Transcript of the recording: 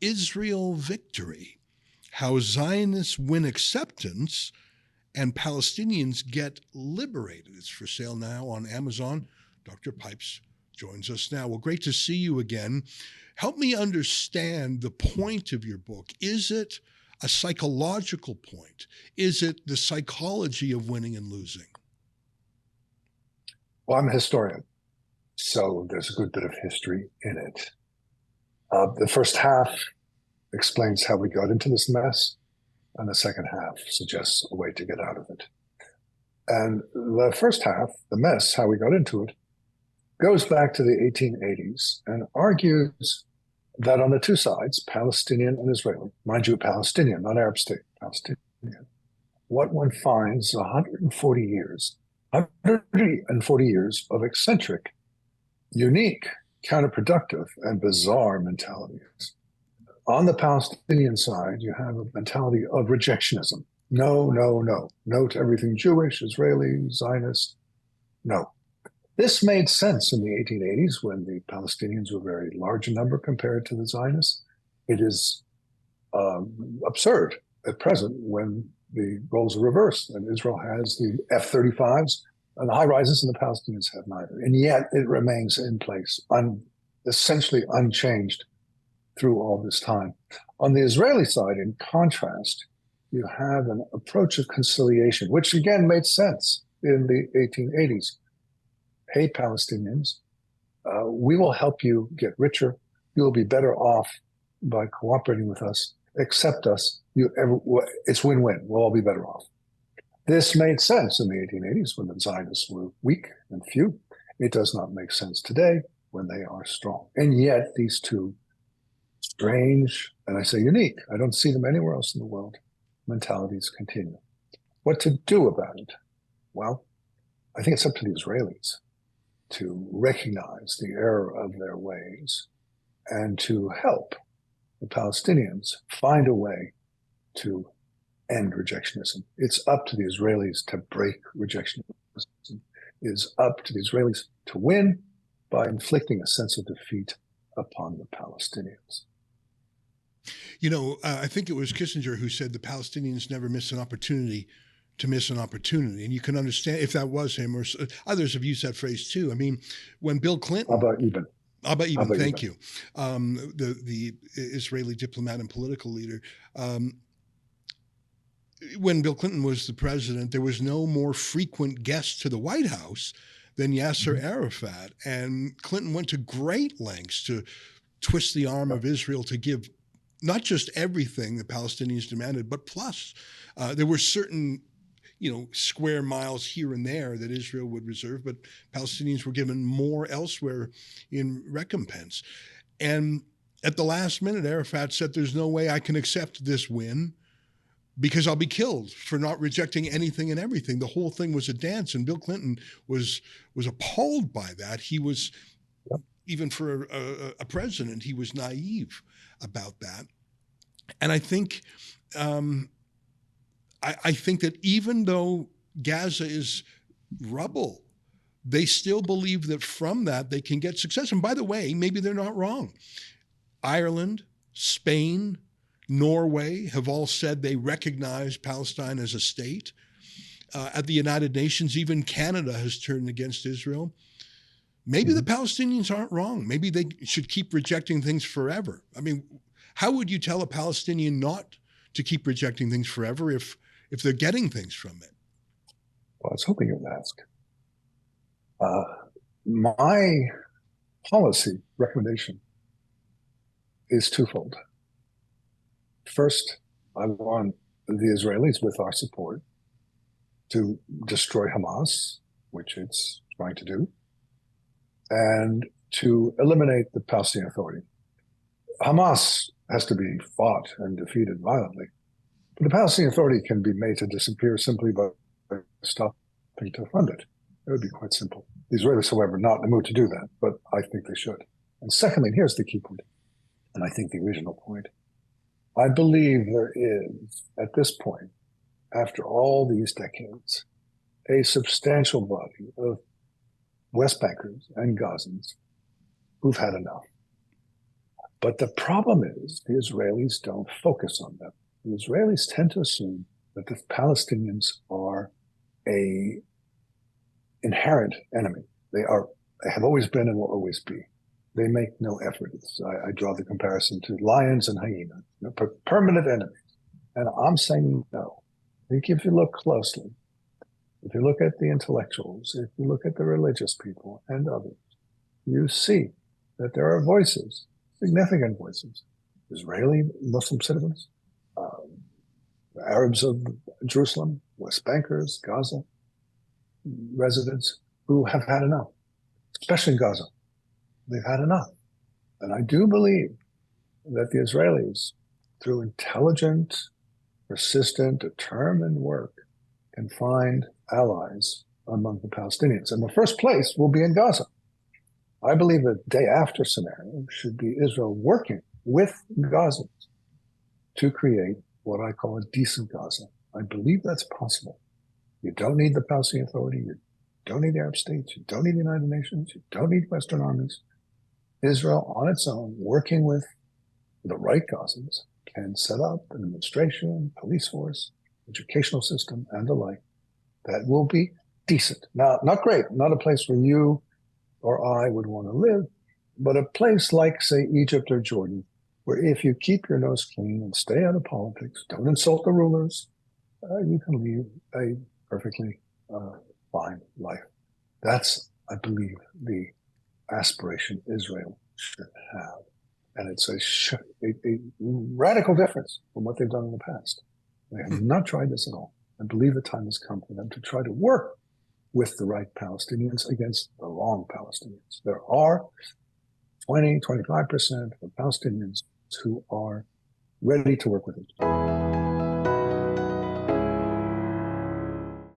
Israel Victory: How Zionists Win Acceptance and Palestinians Get Liberated. It's for sale now on Amazon. Dr. Pipes joins us now. Well, great to see you again. Help me understand the point of your book. Is it a psychological point? Is it the psychology of winning and losing? Well, I'm a historian, so there's a good bit of history in it. The first half explains how we got into this mess, and the second half suggests a way to get out of it. And the first half, the mess, how we got into it, goes back to the 1880s and argues that on the two sides, Palestinian and Israeli, mind you, Palestinian, not Arab state, Palestinian, what one finds 140 years of eccentric, unique, counterproductive, and bizarre mentalities. On the Palestinian side, you have a mentality of rejectionism. No, no, no. No to everything Jewish, Israeli, Zionist. No. This made sense in the 1880s when the Palestinians were very large in number compared to the Zionists. It is absurd at present when the roles are reversed and Israel has the F-35s and the high rises and the Palestinians have neither. And yet it remains in place, essentially unchanged through all this time. On the Israeli side, in contrast, you have an approach of conciliation, which again made sense in the 1880s. Hey, Palestinians, we will help you get richer. You will be better off by cooperating with us. Accept us. It's win-win. We'll all be better off. This made sense in the 1880s when the Zionists were weak and few. It does not make sense today when they are strong. And yet these two strange, and I say unique, I don't see them anywhere else in the world, mentalities continue. What to do about it? Well, I think it's up to the Israelis to recognize the error of their ways and to help the Palestinians find a way to end rejectionism. It's up to the Israelis to break rejectionism. It is up to the Israelis to win by inflicting a sense of defeat upon the Palestinians. You know, I think it was Kissinger who said the Palestinians never miss an opportunity to miss an opportunity. And you can understand if that was him, or others have used that phrase too. I mean, when Bill Clinton... Abba Eban, thank you. The Israeli diplomat and political leader. When Bill Clinton was the president, there was no more frequent guest to the White House than Yasser Arafat. And Clinton went to great lengths to twist the arm of Israel to give not just everything the Palestinians demanded, but plus. There were certain square miles here and there that Israel would reserve, but Palestinians were given more elsewhere in recompense. And at the last minute, Arafat said, there's no way I can accept this win because I'll be killed for not rejecting anything and everything. The whole thing was a dance, and Bill Clinton was appalled by that. He was, even for a president, he was naive about that. And I think I think that even though Gaza is rubble, they still believe that from that they can get success. And by the way, maybe they're not wrong. Ireland, Spain, Norway have all said they recognize Palestine as a state. At the United Nations, even Canada has turned against Israel. Maybe the Palestinians aren't wrong. Maybe they should keep rejecting things forever. I mean, how would you tell a Palestinian not to keep rejecting things forever if they're getting things from it? Well, I was hoping you'd ask. My policy recommendation is twofold. First, I want the Israelis, with our support, to destroy Hamas, which it's trying to do, and to eliminate the Palestinian Authority. Hamas has to be fought and defeated violently. But the Palestinian Authority can be made to disappear simply by stopping to fund it. It would be quite simple. The Israelis, however, are not in the mood to do that, but I think they should. And secondly, here's the key point, and I think the original point. I believe there is, at this point, after all these decades, a substantial body of West Bankers and Gazans who've had enough. But the problem is the Israelis don't focus on them. The Israelis tend to assume that the Palestinians are a inherent enemy. They have always been and will always be. They make no effort. I draw the comparison to lions and hyenas, permanent enemies. And I'm saying no. I think if you look closely, if you look at the intellectuals, if you look at the religious people and others, you see that there are voices, significant voices, Israeli Muslim citizens, Arabs of Jerusalem, West Bankers, Gaza residents who have had enough, especially in Gaza. They've had enough. And I do believe that the Israelis, through intelligent, persistent, determined work, can find allies among the Palestinians. And the first place will be in Gaza. I believe the day after scenario should be Israel working with Gazans to create what I call a decent Gaza. I believe that's possible. You don't need the Palestinian Authority. You don't need the Arab states. You don't need the United Nations. You don't need Western armies. Israel on its own, working with the right Gazans, can set up an administration, police force, educational system, and the like that will be decent. Now, not great, not a place where you or I would want to live, but a place like, say, Egypt or Jordan, where if you keep your nose clean and stay out of politics, don't insult the rulers, you can lead a perfectly fine life. That's, I believe, the aspiration Israel should have. And it's a radical difference from what they've done in the past. They have not tried this at all. I believe the time has come for them to try to work with the right Palestinians against the wrong Palestinians. There are 20, 25% of Palestinians who are ready to work with it.